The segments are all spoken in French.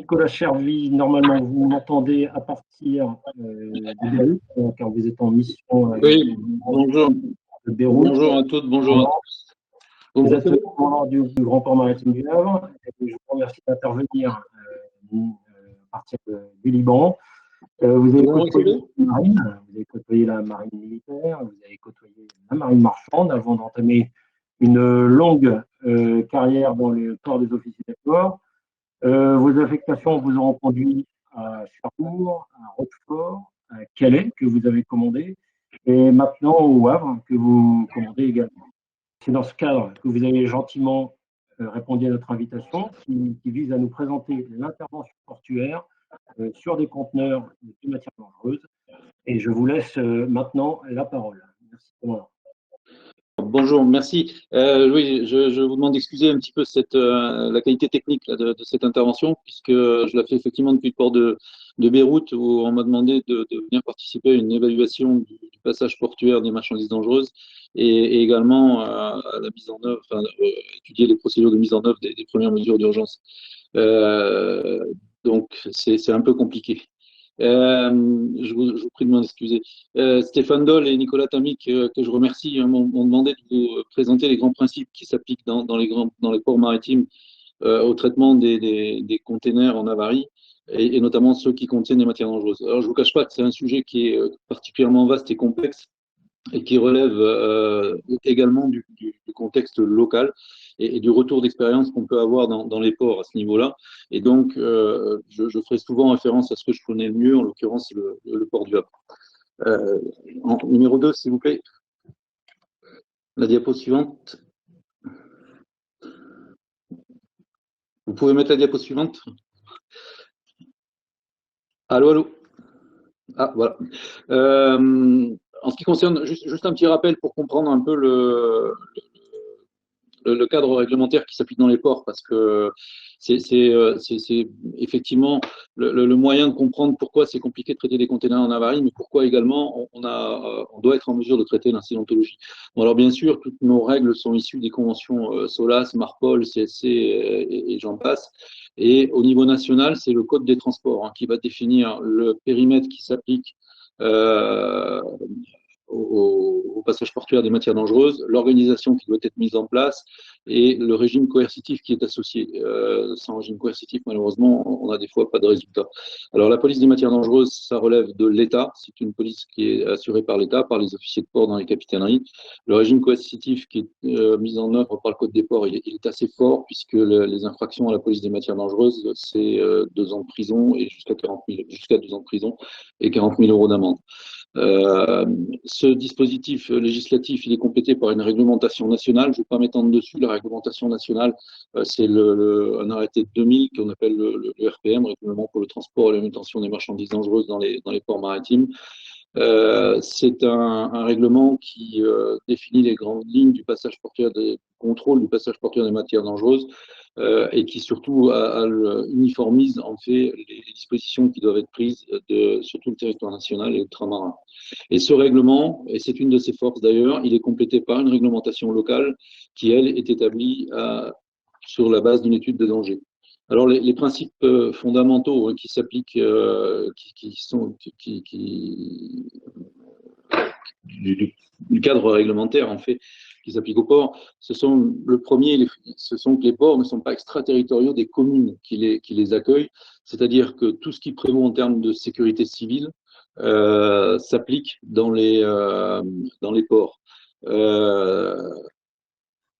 Nicolas Chervy. Normalement, vous m'entendez à partir de Beyrouth, car vous êtes en mission Oui, bonjour. de Beyrouth. Bonjour à toutes, bonjour à tous. Vous êtes au commandant du Grand Port Maritime du Havre. Et je vous remercie d'intervenir à partir du Liban. Vous avez côtoyé la marine militaire, vous avez côtoyé la marine marchande avant d'entamer une longue carrière dans le corps des officiers d'école. Vos affectations vous auront conduit à Cherbourg, à Rochefort, à Calais, que vous avez commandé, et maintenant au Havre, que vous commandez également. C'est dans ce cadre que vous avez gentiment répondu à notre invitation qui vise à nous présenter l'intervention portuaire sur des conteneurs de matières dangereuses. Et je vous laisse maintenant la parole. Merci. Bonjour, merci. Oui, je vous demande d'excuser un petit peu la qualité technique là, de cette intervention, puisque je la fais effectivement depuis le port de Beyrouth, où on m'a demandé de venir participer à une évaluation du passage portuaire des marchandises dangereuses et également à la mise en œuvre, étudier les procédures de mise en œuvre des premières mesures d'urgence. Donc, c'est un peu compliqué. Je vous prie de m'en excuser. Stéphane Doll et Nicolas Tamic, que je remercie, m'ont demandé de vous présenter les grands principes qui s'appliquent dans les ports maritimes au traitement des containers en avarie, et notamment ceux qui contiennent des matières dangereuses. Alors, je ne vous cache pas que c'est un sujet qui est particulièrement vaste et complexe, et qui relève également du contexte local et du retour d'expérience qu'on peut avoir dans les ports à ce niveau-là. Et donc, je ferai souvent référence à ce que je connais le mieux, en l'occurrence le port du Havre. Numéro 2, s'il vous plaît. La diapo suivante. Vous pouvez mettre la diapo suivante. Allô, allô. Ah, voilà. En ce qui concerne, juste un petit rappel pour comprendre un peu le cadre réglementaire qui s'applique dans les ports, parce que c'est effectivement le moyen de comprendre pourquoi c'est compliqué de traiter des containers en avarie, mais pourquoi également on doit être en mesure de traiter l'incidentologie. Bon, alors bien sûr, toutes nos règles sont issues des conventions SOLAS, MARPOL, CSC et j'en passe. Et au niveau national, c'est le Code des transports qui va définir le périmètre qui s'applique au passage portuaire des matières dangereuses, l'organisation qui doit être mise en place et le régime coercitif qui est associé. Sans régime coercitif, malheureusement, on n'a des fois pas de résultat. Alors, la police des matières dangereuses, ça relève de l'État. C'est une police qui est assurée par l'État, par les officiers de port dans les capitaineries. Le régime coercitif qui est mis en œuvre par le Code des ports, il est assez fort, puisque les infractions à la police des matières dangereuses, c'est 2 ans de prison et jusqu'à 2 ans de prison et 40 000 € d'amende. Ce dispositif législatif, il est complété par une réglementation nationale. Je ne vais pas m'étendre dessus. La réglementation nationale, c'est un arrêté de 2000 qu'on appelle le RPM, Règlement pour le transport et la manutention des marchandises dangereuses dans les ports maritimes. C'est un règlement qui définit les grandes lignes du passage portuaire, contrôle du passage portuaire des matières dangereuses, et qui surtout uniformise en fait les dispositions qui doivent être prises sur tout le territoire national et ultramarin. Et ce règlement, et c'est une de ses forces d'ailleurs, il est complété par une réglementation locale qui, elle, est établie sur la base d'une étude de danger. Alors, les principes fondamentaux qui s'appliquent, du cadre réglementaire, en fait, qui s'applique aux ports, le premier, ce sont que les ports ne sont pas extraterritoriaux des communes qui les accueillent, c'est-à-dire que tout ce qui prévaut en termes de sécurité civile s'applique dans les ports.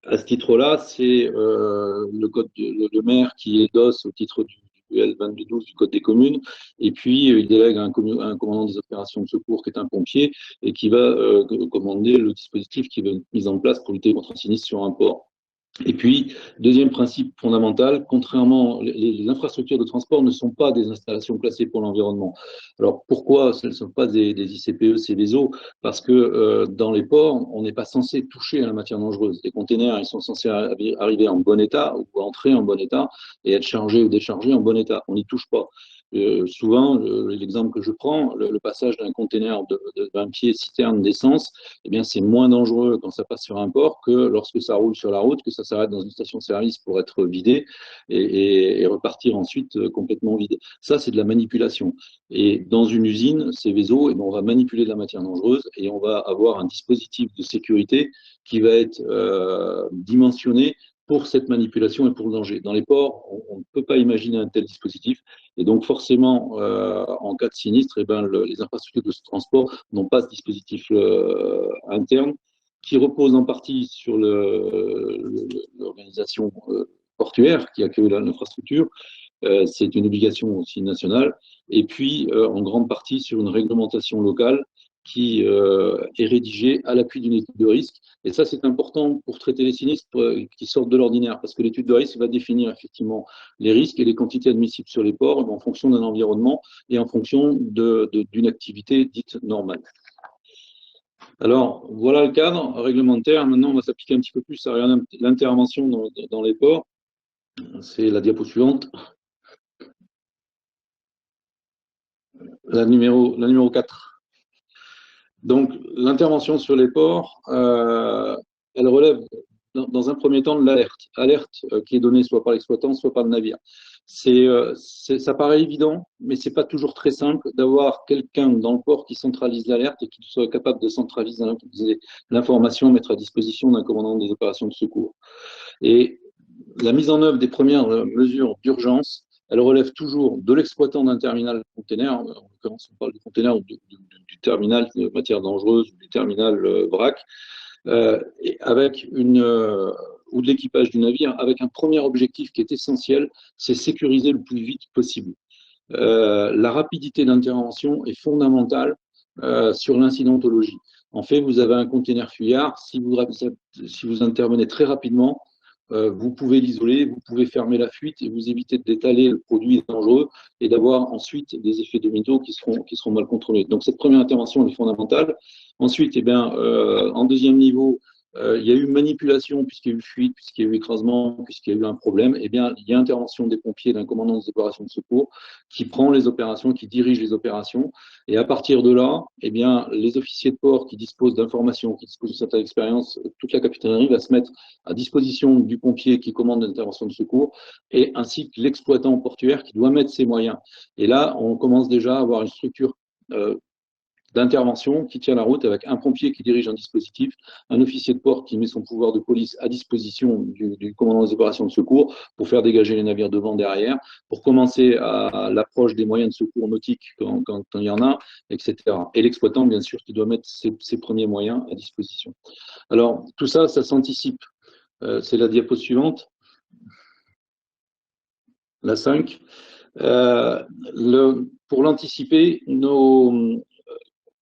À ce titre-là, c'est le maire qui endosse au titre du L2212 du Code des communes, et puis il délègue à un commandant des opérations de secours qui est un pompier et qui va commander le dispositif qui va être mis en place pour lutter contre un sinistre sur un port. Et puis, deuxième principe fondamental, contrairement, les infrastructures de transport ne sont pas des installations classées pour l'environnement. Alors, pourquoi ce ne sont pas des ICPE, Céveso? Parce que dans les ports, on n'est pas censé toucher à la matière dangereuse. Les containers, ils sont censés arriver en bon état ou entrer en bon état et être chargés ou déchargés en bon état. On n'y touche pas. Souvent, l'exemple que je prends, le passage d'un conteneur d'un pied citerne d'essence, eh bien, c'est moins dangereux quand ça passe sur un port que lorsque ça roule sur la route, que ça s'arrête dans une station-service pour être vidé et repartir ensuite complètement vide. Ça, c'est de la manipulation. Et dans une usine, ces vaisseaux, eh bien, on va manipuler de la matière dangereuse et on va avoir un dispositif de sécurité qui va être dimensionné pour cette manipulation et pour le danger. Dans les ports, on ne peut pas imaginer un tel dispositif. Et donc, forcément, en cas de sinistre, eh ben, les infrastructures de ce transport n'ont pas ce dispositif interne qui repose en partie sur l'organisation portuaire qui accueille l'infrastructure. C'est une obligation aussi nationale. Et puis, en grande partie, sur une réglementation locale qui est rédigée à l'appui d'une étude de risque. Et ça, c'est important pour traiter les sinistres qui sortent de l'ordinaire, parce que l'étude de risque va définir effectivement les risques et les quantités admissibles sur les ports en fonction d'un environnement et en fonction d'une activité dite normale. Alors, voilà le cadre réglementaire. Maintenant, on va s'appliquer un petit peu plus à l'intervention dans les ports. C'est la diapo suivante. La numéro 4. Donc, l'intervention sur les ports, elle relève dans un premier temps de l'alerte. Alerte qui est donnée soit par l'exploitant, soit par le navire. Ça paraît évident, mais ce n'est pas toujours très simple d'avoir quelqu'un dans le port qui centralise l'alerte et qui soit capable de centraliser l'information, mettre à disposition d'un commandant des opérations de secours. Et la mise en œuvre des premières mesures d'urgence, elle relève toujours de l'exploitant d'un terminal container. En l'occurrence, on parle du container du terminal de matière dangereuse, du terminal vrac, et avec ou de l'équipage du navire, avec un premier objectif qui est essentiel, c'est sécuriser le plus vite possible. La rapidité d'intervention est fondamentale sur l'incidentologie. En fait, vous avez un container fuyard, si vous intervenez très rapidement, vous pouvez l'isoler, vous pouvez fermer la fuite et vous éviter d'étaler le produit dangereux et d'avoir ensuite des effets domino qui seront mal contrôlés. Donc cette première intervention est fondamentale. Ensuite, eh bien, en deuxième niveau, il y a eu manipulation puisqu'il y a eu fuite, puisqu'il y a eu écrasement, puisqu'il y a eu un problème. Eh bien, il y a intervention des pompiers, d'un commandant des opérations de secours qui prend les opérations, qui dirige les opérations. Et à partir de là, eh bien, les officiers de port qui disposent d'informations, qui disposent de certaines expériences, toute la capitainerie va se mettre à disposition du pompier qui commande l'intervention de secours et ainsi que l'exploitant portuaire qui doit mettre ses moyens. Et là, on commence déjà à avoir une structure d'intervention qui tient la route avec un pompier qui dirige un dispositif, un officier de port qui met son pouvoir de police à disposition du commandant des opérations de secours pour faire dégager les navires devant, derrière, pour commencer à l'approche des moyens de secours nautiques quand il y en a, etc. Et l'exploitant, bien sûr, qui doit mettre ses premiers moyens à disposition. Alors, tout ça, ça s'anticipe. C'est la diapo suivante, la 5. Pour l'anticiper,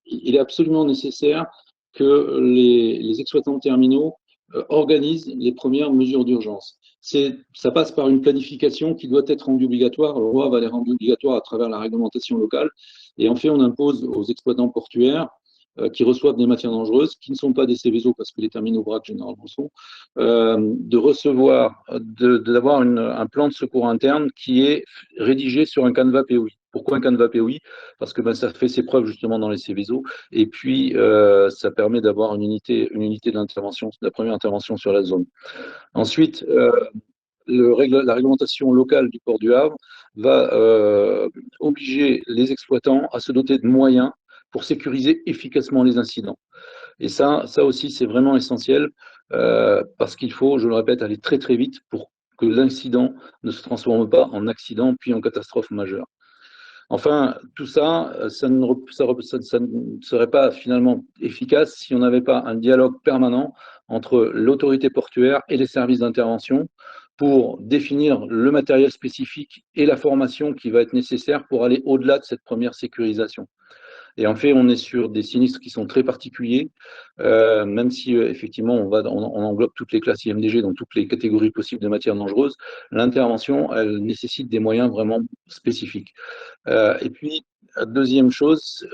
il est absolument nécessaire que les exploitants de terminaux organisent les premières mesures d'urgence. Ça passe par une planification qui doit être rendue obligatoire. Le roi va les rendre obligatoires à travers la réglementation locale. Et en fait, on impose aux exploitants portuaires qui reçoivent des matières dangereuses, qui ne sont pas des Céveso, parce que les terminaux vrac généralement sont, de recevoir, d'avoir un plan de secours interne qui est rédigé sur un canevas POI. Pourquoi un canevas POI? Parce que ça fait ses preuves justement dans les Céveso, et puis ça permet d'avoir une unité d'intervention, la première intervention sur la zone. Ensuite, la réglementation locale du port du Havre va obliger les exploitants à se doter de moyens pour sécuriser efficacement les incidents. Et ça aussi, c'est vraiment essentiel parce qu'il faut, je le répète, aller très très vite pour que l'incident ne se transforme pas en accident puis en catastrophe majeure. Enfin, tout ça, ça ne serait pas finalement efficace si on n'avait pas un dialogue permanent entre l'autorité portuaire et les services d'intervention pour définir le matériel spécifique et la formation qui va être nécessaire pour aller au-delà de cette première sécurisation. Et en fait, on est sur des sinistres qui sont très particuliers, même si effectivement on englobe toutes les classes IMDG, donc toutes les catégories possibles de matières dangereuses. L'intervention, elle nécessite des moyens vraiment spécifiques. Et puis, deuxième chose,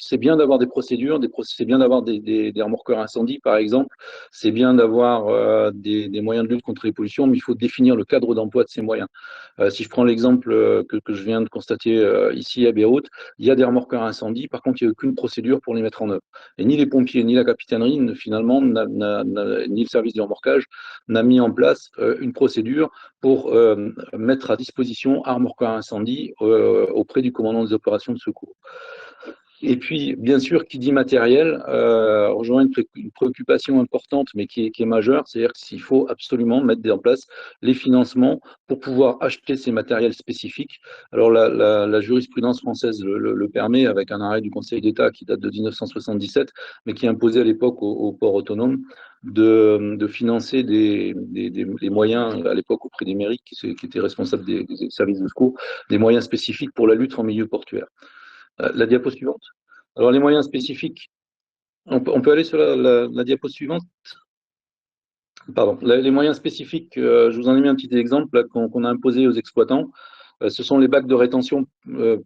c'est bien d'avoir des procédures, c'est bien d'avoir des remorqueurs incendie, par exemple, c'est bien d'avoir des moyens de lutte contre les pollutions, mais il faut définir le cadre d'emploi de ces moyens. Si je prends l'exemple que je viens de constater ici à Beyrouth, il y a des remorqueurs incendie, par contre, il n'y a aucune procédure pour les mettre en œuvre. Et ni les pompiers, ni la capitainerie, finalement, ni le service du remorquage n'a mis en place une procédure pour mettre à disposition un remorqueur incendie auprès du commandant des opérations de secours. Et puis, bien sûr, qui dit matériel, rejoint une préoccupation importante, mais qui est majeure, c'est-à-dire qu'il faut absolument mettre en place les financements pour pouvoir acheter ces matériels spécifiques. Alors, la jurisprudence française le permet avec un arrêt du Conseil d'État qui date de 1977, mais qui imposait à l'époque aux ports autonomes de financer les moyens, à l'époque auprès des mairies, qui étaient responsables des services de secours, des moyens spécifiques pour la lutte en milieu portuaire. La diapo suivante. Alors, les moyens spécifiques, on peut aller sur la diapo suivante. Pardon. Les moyens spécifiques, je vous en ai mis un petit exemple qu'on a imposé aux exploitants. Ce sont les bacs de rétention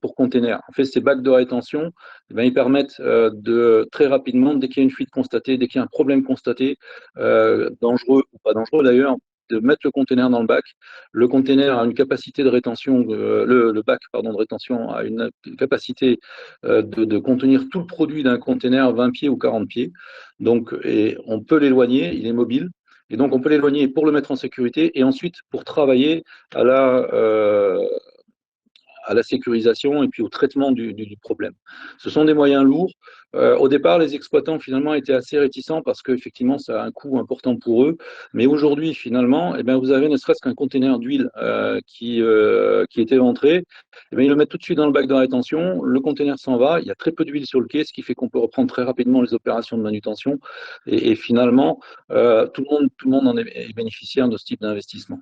pour containers. En fait, ces bacs de rétention, ils permettent de très rapidement, dès qu'il y a une fuite constatée, dès qu'il y a un problème constaté, dangereux ou pas dangereux d'ailleurs, de mettre le conteneur dans le bac. Le conteneur a une capacité de rétention, le bac pardon, de rétention a une capacité de contenir tout le produit d'un conteneur 20 pieds ou 40 pieds. Donc, et on peut l'éloigner, il est mobile. Et donc, on peut l'éloigner pour le mettre en sécurité et ensuite pour travailler à la sécurisation et puis au traitement du problème. Ce sont des moyens lourds. Au départ, les exploitants finalement étaient assez réticents parce qu'effectivement, ça a un coût important pour eux. Mais aujourd'hui, finalement, eh bien, vous avez ne serait-ce qu'un conteneur d'huile qui était entré. Eh bien, ils le mettent tout de suite dans le bac de rétention. Le conteneur s'en va. Il y a très peu d'huile sur le quai, ce qui fait qu'on peut reprendre très rapidement les opérations de manutention. Et finalement, tout le monde en est bénéficiaire de ce type d'investissement.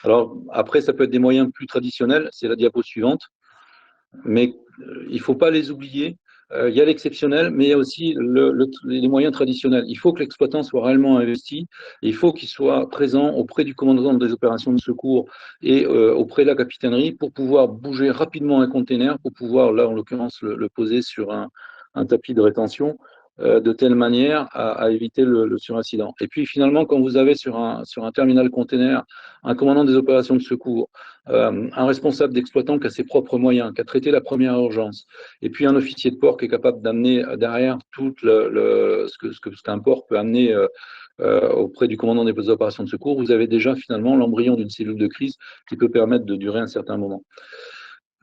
Alors, après, ça peut être des moyens plus traditionnels, c'est la diapo suivante, mais il ne faut pas les oublier. Il y a l'exceptionnel, mais il y a aussi les moyens traditionnels. Il faut que l'exploitant soit réellement investi, et il faut qu'il soit présent auprès du commandant des opérations de secours et auprès de la capitainerie pour pouvoir bouger rapidement un container, pour pouvoir, là en l'occurrence, le poser sur un tapis de rétention, de telle manière à éviter le surincident. Et puis finalement, quand vous avez sur un terminal container un commandant des opérations de secours, un responsable d'exploitant qui a ses propres moyens, qui a traité la première urgence, et puis un officier de port qui est capable d'amener derrière tout ce qu'un port peut amener auprès du commandant des opérations de secours, vous avez déjà finalement l'embryon d'une cellule de crise qui peut permettre de durer un certain moment.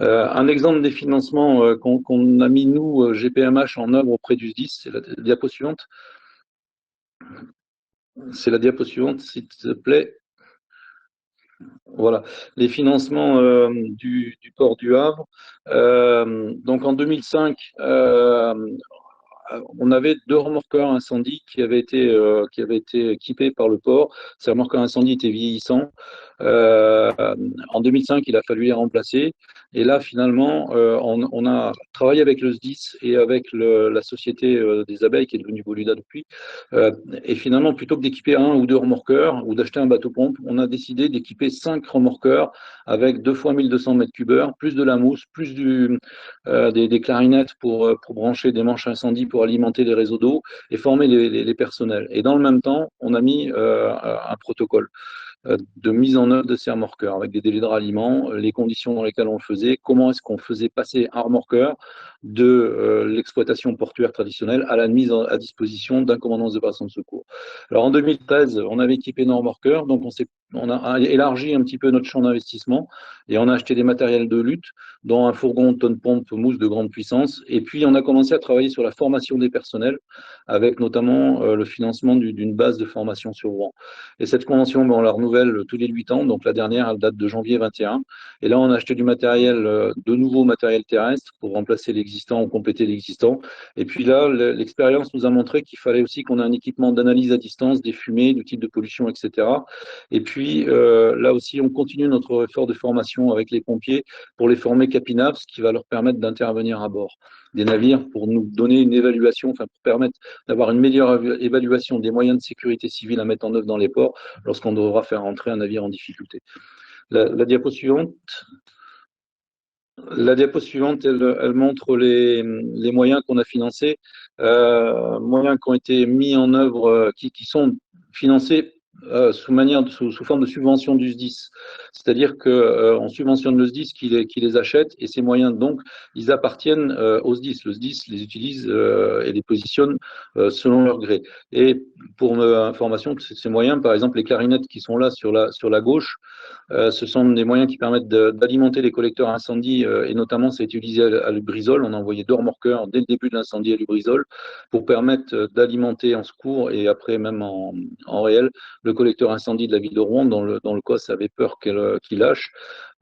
Un exemple des financements qu'on a mis, nous, GPMH, en œuvre auprès du SDIS, c'est la diapo suivante. C'est la diapo suivante, s'il te plaît. Voilà, les financements du port du Havre. Donc en 2005, on avait 2 remorqueurs incendie qui avaient été équipés par le port. Ces remorqueurs incendie étaient vieillissants. En 2005, il a fallu les remplacer. Et là, finalement, on a travaillé avec le SDIS et avec la société des abeilles qui est devenue Boluda depuis. Et finalement, plutôt que d'équiper 1 ou 2 remorqueurs ou d'acheter un bateau-pompe, on a décidé d'équiper 5 remorqueurs avec 2 fois 1200 mètres cubeurs, plus de la mousse, plus des clarinettes pour brancher des manches incendie pour alimenter les réseaux d'eau et former les personnels. Et dans le même temps, on a mis un protocole de mise en œuvre de ces remorqueurs avec des délais de ralliement, les conditions dans lesquelles on le faisait, comment est-ce qu'on faisait passer un remorqueur de l'exploitation portuaire traditionnelle à la mise à disposition d'un commandant des opérations de secours. Alors en 2013, on avait équipé nos remorqueurs, donc on a élargi un petit peu notre champ d'investissement et on a acheté des matériels de lutte, dont un fourgon tonne-pompe mousse de grande puissance, et puis on a commencé à travailler sur la formation des personnels, avec notamment le financement d'une base de formation sur Rouen. Et cette convention, on la renouvelle tous les 8 ans, donc la dernière, elle date de janvier 21. Et là, on a acheté du matériel, de nouveau matériel terrestre pour remplacer l'existant ou compléter l'existant. Et puis là, l'expérience nous a montré qu'il fallait aussi qu'on ait un équipement d'analyse à distance des fumées, du type de pollution, etc. Et puis là aussi, on continue notre effort de formation avec les pompiers pour les former CAPINAV, ce qui va leur permettre d'intervenir à bord des navires pour nous donner une évaluation, enfin pour permettre d'avoir une meilleure évaluation des moyens de sécurité civile à mettre en œuvre dans les ports lorsqu'on devra faire entrer un navire en difficulté. La diapo suivante. La diapo suivante, elle montre les moyens qu'on a financés, moyens qui ont été mis en œuvre, qui sont financés sous forme de subvention du SDIS. C'est-à-dire qu'on subventionne le SDIS qui les achète et ces moyens, donc, ils appartiennent au SDIS. Le SDIS les utilise et les positionne selon leur gré. Et pour information, ces moyens, par exemple, les clarinettes qui sont là sur la gauche, ce sont des moyens qui permettent d'alimenter les collecteurs à incendie et notamment c'est utilisé à Lubrizol. On a envoyé 2 remorqueurs dès le début de l'incendie à Lubrizol pour permettre d'alimenter en secours et après même en réel le collecteur incendie de la ville de Rouen dont le COS avait peur qu'il lâche.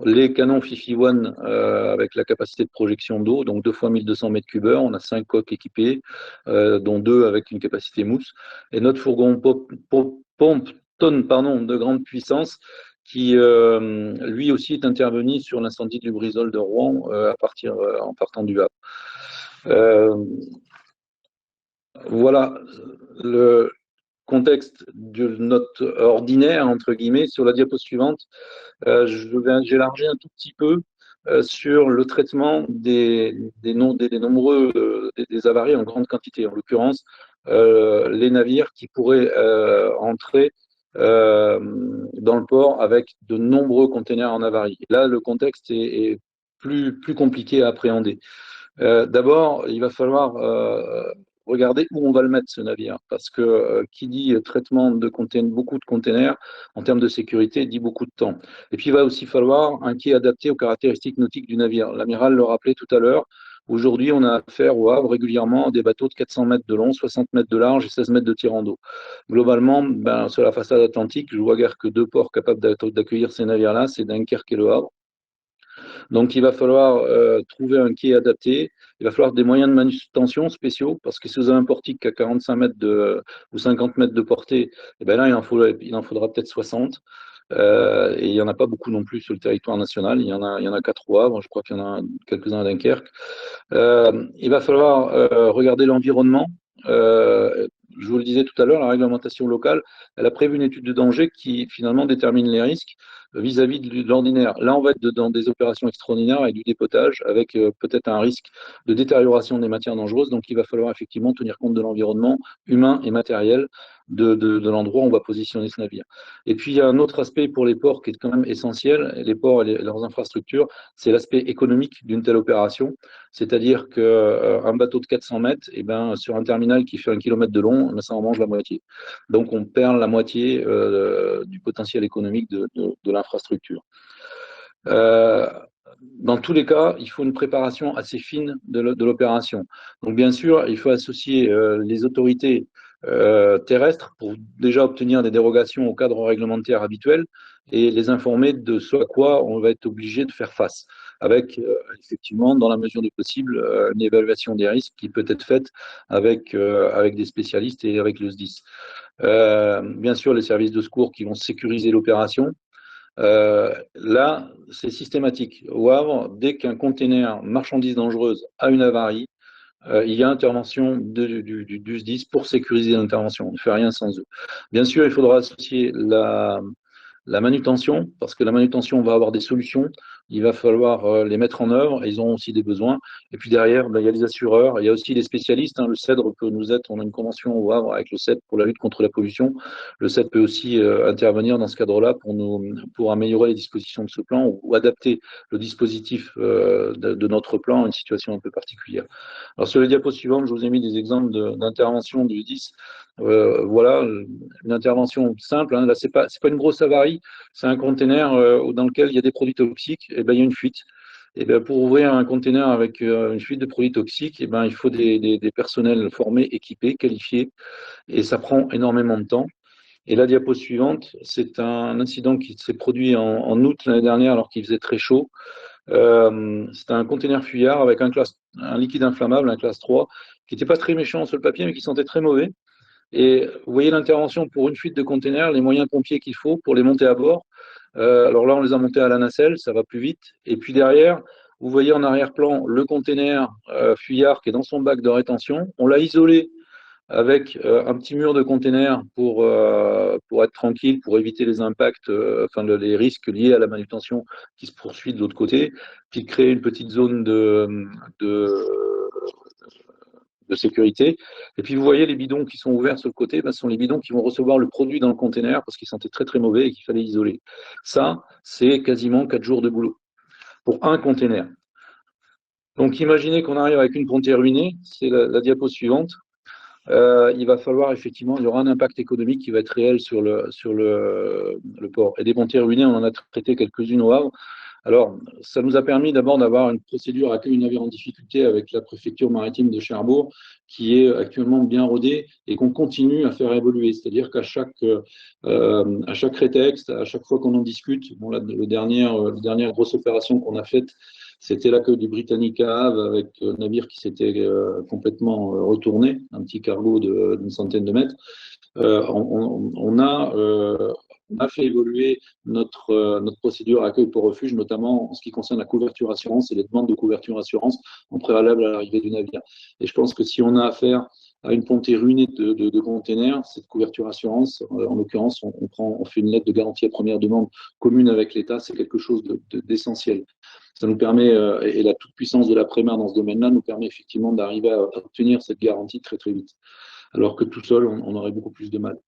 Les canons Fifi One avec la capacité de projection d'eau, donc 2 fois 1200 mètres cubes heure. On a 5 coques équipées, dont 2 avec une capacité mousse. Et notre fourgon pompe tonne de grande puissance qui lui aussi est intervenu sur l'incendie du Lubrizol de Rouen en partant du Havre. Voilà le contexte de notre ordinaire, entre guillemets. Sur la diapo suivante, j'élargis un tout petit peu sur le traitement des nombreux des avaries en grande quantité, en l'occurrence les navires qui pourraient entrer dans le port avec de nombreux containers en avarie. Là, le contexte est plus compliqué à appréhender. D'abord, il va falloir regarder où on va le mettre, ce navire, parce que qui dit traitement de beaucoup de containers, en termes de sécurité, dit beaucoup de temps. Et puis, il va aussi falloir un quai adapté aux caractéristiques nautiques du navire. L'amiral le rappelait tout à l'heure. Aujourd'hui, on a affaire au Havre régulièrement à des bateaux de 400 mètres de long, 60 mètres de large et 16 mètres de tirant d'eau. Globalement, sur la façade atlantique, je vois guère que 2 ports capables d'accueillir ces navires-là, c'est Dunkerque et Le Havre. Donc, il va falloir trouver un quai adapté. Il va falloir des moyens de manutention spéciaux, parce que si vous avez un portique à 45 mètres ou 50 mètres de portée, et bien là, il en faudra peut-être 60. Et il n'y en a pas beaucoup non plus sur le territoire national. Il y en a 4 au Havre, je crois qu'il y en a quelques-uns à Dunkerque. Il va falloir regarder l'environnement. Je vous le disais tout à l'heure, la réglementation locale, elle a prévu une étude de danger qui finalement détermine les risques vis-à-vis de l'ordinaire. Là, on va être dans des opérations extraordinaires avec du dépotage, avec peut-être un risque de détérioration des matières dangereuses. Donc, il va falloir effectivement tenir compte de l'environnement humain et matériel de l'endroit où on va positionner ce navire. Et puis, il y a un autre aspect pour les ports qui est quand même essentiel, les ports et leurs infrastructures, c'est l'aspect économique d'une telle opération. C'est-à-dire qu'un bateau de 400 mètres, eh ben, sur un terminal qui fait 1 kilomètre de long, ça en mange la moitié. Donc, on perd la moitié du potentiel économique de l'infrastructure. Dans tous les cas, il faut une préparation assez fine de l'opération. Donc, bien sûr, il faut associer les autorités terrestres pour déjà obtenir des dérogations au cadre réglementaire habituel et les informer de ce à quoi on va être obligé de faire face, avec effectivement, dans la mesure du possible, une évaluation des risques qui peut être faite avec des spécialistes et avec le SDIS. Bien sûr, les services de secours qui vont sécuriser l'opération. Là, c'est systématique. Au Havre, dès qu'un container marchandise dangereuse a une avarie, il y a intervention du SDIS pour sécuriser l'intervention. On ne fait rien sans eux. Bien sûr, il faudra associer la manutention, parce que la manutention va avoir des solutions, il va falloir les mettre en œuvre, et ils ont aussi des besoins. Et puis derrière, il y a les assureurs, il y a aussi les spécialistes. Le CEDRE peut nous être, on a une convention au Havre avec le CEDRE pour la lutte contre la pollution. Le CEDRE peut aussi intervenir dans ce cadre-là pour améliorer les dispositions de ce plan ou adapter le dispositif de notre plan à une situation un peu particulière. Alors sur les diapos suivantes, je vous ai mis des exemples d'intervention du SDIS. Voilà, une intervention simple. Là, c'est pas une grosse avarie, c'est un conteneur dans lequel il y a des produits toxiques, et ben il y a une fuite. Et ben pour ouvrir un conteneur avec une fuite de produits toxiques, et ben il faut des personnels formés, équipés, qualifiés, et ça prend énormément de temps. Et la diapo suivante, c'est un incident qui s'est produit en août l'année dernière, alors qu'il faisait très chaud. C'était un conteneur fuyard avec un liquide inflammable, un classe 3, qui n'était pas très méchant sur le papier, mais qui sentait très mauvais. Et vous voyez l'intervention pour une fuite de containers, les moyens pompiers qu'il faut pour les monter à bord. Alors là, on les a montés à la nacelle, ça va plus vite. Et puis derrière, vous voyez en arrière-plan le container fuyard qui est dans son bac de rétention. On l'a isolé avec un petit mur de containers pour être tranquille, pour éviter les impacts, enfin les risques liés à la manutention qui se poursuit de l'autre côté, puis créer une petite zone de, de sécurité. Et puis vous voyez les bidons qui sont ouverts sur le côté, ben, ce sont les bidons qui vont recevoir le produit dans le container parce qu'ils sentaient très très mauvais et qu'il fallait isoler. Ça, c'est quasiment 4 jours de boulot pour un container. Donc imaginez qu'on arrive avec une pontière ruinée, c'est la diapo suivante. Il va falloir effectivement, il y aura un impact économique qui va être réel sur le port. Et des pontières ruinées, on en a traité quelques-unes au Havre. Alors, ça nous a permis d'abord d'avoir une procédure accueil navire en difficulté avec la préfecture maritime de Cherbourg, qui est actuellement bien rodée et qu'on continue à faire évoluer. C'est-à-dire qu'à chaque rétexte, à chaque fois qu'on en discute, bon, la dernière grosse opération qu'on a faite, c'était l'accueil du Britannic à Havre avec un navire qui s'était complètement retourné, un petit cargo d'une centaine de mètres. On a fait évoluer notre procédure accueil pour refuge, notamment en ce qui concerne la couverture assurance et les demandes de couverture assurance en préalable à l'arrivée du navire. Et je pense que si on a affaire à une pontée ruinée de containers, cette couverture assurance, en l'occurrence, on fait une lettre de garantie à première demande commune avec l'État, c'est quelque chose d'essentiel. Ça nous permet, et la toute-puissance de la Prémar dans ce domaine-là nous permet effectivement d'arriver à obtenir cette garantie très très vite. Alors que tout seul, on aurait beaucoup plus de mal.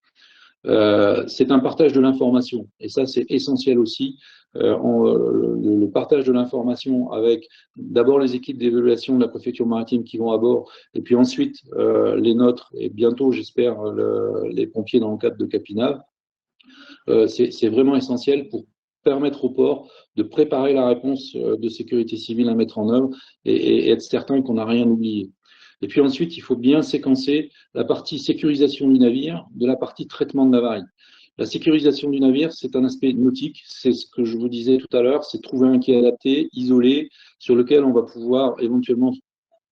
C'est un partage de l'information, et ça c'est essentiel aussi. Le partage de l'information avec d'abord les équipes d'évaluation de la préfecture maritime qui vont à bord, et puis ensuite les nôtres, et bientôt j'espère les pompiers dans le cadre de Capinave. C'est vraiment essentiel pour permettre au port de préparer la réponse de sécurité civile à mettre en œuvre et être certain qu'on n'a rien oublié. Et puis ensuite, il faut bien séquencer la partie sécurisation du navire de la partie traitement de l'avarie. La sécurisation du navire, c'est un aspect nautique, c'est ce que je vous disais tout à l'heure, c'est trouver un quai adapté, isolé, sur lequel on va pouvoir éventuellement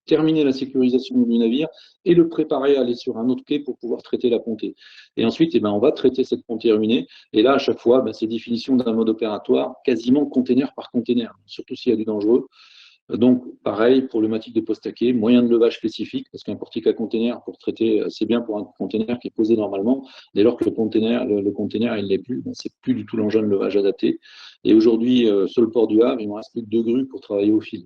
terminer la sécurisation du navire et le préparer à aller sur un autre quai pour pouvoir traiter la pontée. Et ensuite, on va traiter cette pontée ruinée. Et là, à chaque fois, c'est définition d'un mode opératoire, quasiment container par container, surtout s'il y a du dangereux. Donc, pareil, problématique de post-taquet, moyen de levage spécifique, parce qu'un portique à container pour traiter, c'est bien pour un container qui est posé normalement. Dès lors que le container, il l'est plus, c'est plus du tout l'engin de levage adapté. Et aujourd'hui, sur le port du Havre, il ne me reste plus que 2 grues pour travailler au fil.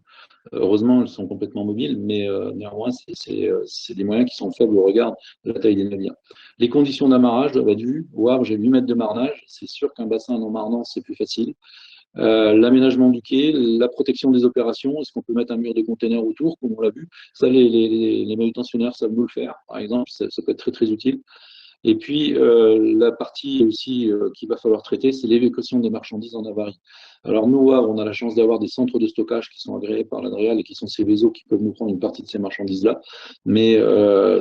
Heureusement, elles sont complètement mobiles, mais néanmoins, c'est des moyens qui sont faibles au regard de la taille des navires. Les conditions d'amarrage doivent être vues. Au Havre, j'ai 8 mètres de marnage. C'est sûr qu'un bassin non marnant, c'est plus facile. L'aménagement du quai, la protection des opérations, est-ce qu'on peut mettre un mur de container autour, comme on l'a vu? Ça, les manutentionnaires savent nous le faire, par exemple, ça peut être très très utile. Et puis, la partie aussi qu'il va falloir traiter, c'est l'évacuation des marchandises en avarie. Alors, nous, on a la chance d'avoir des centres de stockage qui sont agréés par l'Adréal et qui sont ces vaisseaux qui peuvent nous prendre une partie de ces marchandises-là, mais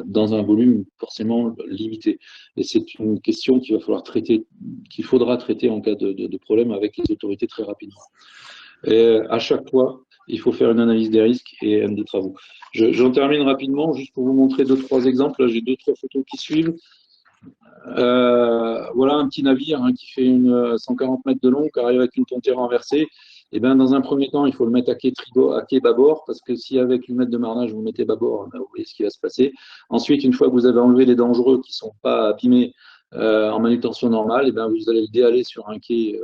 dans un volume forcément limité. Et c'est une question qu'il va falloir traiter, qu'il faudra traiter en cas de problème avec les autorités très rapidement. Et à chaque fois, il faut faire une analyse des risques et des travaux. J'en termine rapidement, juste pour vous montrer 2-3 exemples. Là, j'ai 2-3 photos qui suivent. Voilà un petit navire qui fait 140 mètres de long, qui arrive avec une pontée renversée. Et bien, dans un premier temps, il faut le mettre à quai bâbord, parce que si avec 8 mètres de marnage, vous le mettez bâbord, vous voyez ce qui va se passer. Ensuite, une fois que vous avez enlevé les dangereux qui ne sont pas abîmés en manutention normale, et bien, vous allez le déhaler sur un quai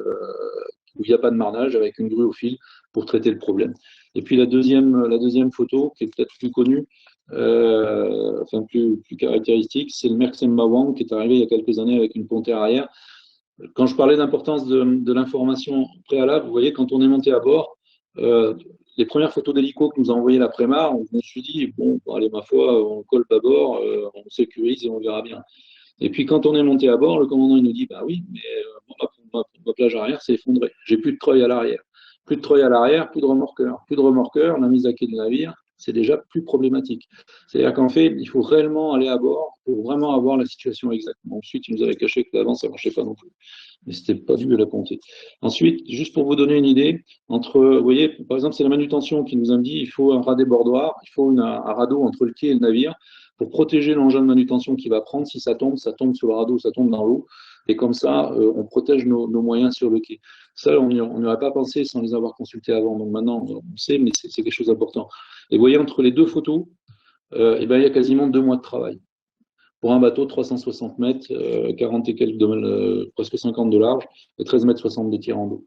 où il n'y a pas de marnage, avec une grue au fil pour traiter le problème. Et puis la deuxième photo, qui est peut-être plus connue, enfin plus caractéristique, c'est le Merksem Bawang qui est arrivé il y a quelques années avec une pontée arrière. Quand je parlais d'importance de l'information préalable, vous voyez, quand on est monté à bord, les premières photos d'hélico que nous a envoyé la Prémar, on se dit, bon, allez, ma foi, on colle bâbord, on sécurise et on verra bien. Et puis quand on est monté à bord, le commandant il nous dit, bah oui, mais ma plage arrière s'est effondrée, j'ai plus de treuil à l'arrière. Plus de treuil à l'arrière, plus de remorqueur. Plus de remorqueur, la mise à quai du navire, c'est déjà plus problématique. C'est-à-dire qu'en fait, il faut réellement aller à bord pour vraiment avoir la situation exacte. Ensuite, il nous avait caché que l'avant, ça ne marchait pas non plus. Mais ce n'était pas dû à la pontée. Ensuite, juste pour vous donner une idée, vous voyez, par exemple, c'est la manutention qui nous a dit il faut un radet bordoir, il faut un radeau entre le quai et le navire pour protéger l'engin de manutention qui va prendre. Si ça tombe sur le radeau, ça tombe dans l'eau. Et comme ça, on protège nos moyens sur le quai. Ça, on n'y aurait pas pensé sans les avoir consultés avant. Donc maintenant, on sait, mais c'est quelque chose d'important. Et vous voyez, entre les deux photos, il y a quasiment 2 mois de travail. pour un bateau de 360 mètres, 40 et quelques, presque 50 de large, et 13 mètres 60 de tirant d'eau.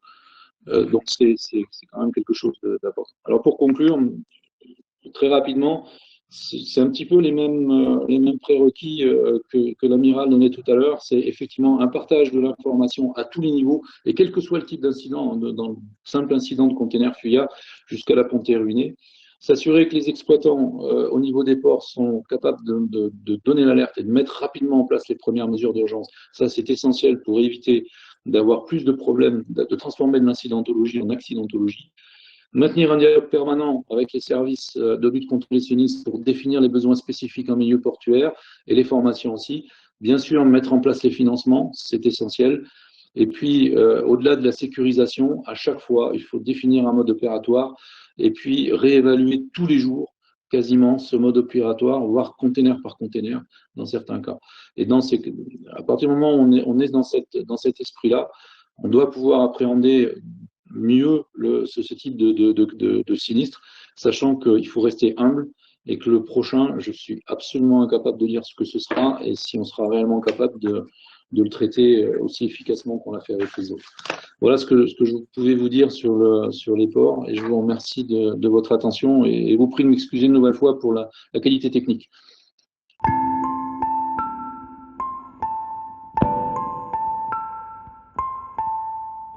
Donc c'est quand même quelque chose d'important. Alors pour conclure, très rapidement, c'est un petit peu les mêmes prérequis que l'amiral donnait tout à l'heure. C'est effectivement un partage de l'information à tous les niveaux, et quel que soit le type d'incident, dans le simple incident de container fuyard jusqu'à la pontée ruinée. S'assurer que les exploitants au niveau des ports sont capables de donner l'alerte et de mettre rapidement en place les premières mesures d'urgence. Ça, c'est essentiel pour éviter d'avoir plus de problèmes, de transformer de l'incidentologie en accidentologie. Maintenir un dialogue permanent avec les services de lutte contre les sinistres pour définir les besoins spécifiques en milieu portuaire et les formations aussi. Bien sûr, mettre en place les financements, c'est essentiel. Et puis, au-delà de la sécurisation, à chaque fois, il faut définir un mode opératoire et puis réévaluer tous les jours quasiment ce mode opératoire, voire container par container dans certains cas. Et à partir du moment où on est dans cet esprit-là, on doit pouvoir appréhender mieux ce type de sinistre, sachant qu'il faut rester humble et que le prochain, je suis absolument incapable de dire ce que ce sera et si on sera réellement capable de le traiter aussi efficacement qu'on l'a fait avec les autres. Voilà ce que je pouvais vous dire sur les ports, et je vous remercie de votre attention et vous prie de m'excuser une nouvelle fois pour la qualité technique.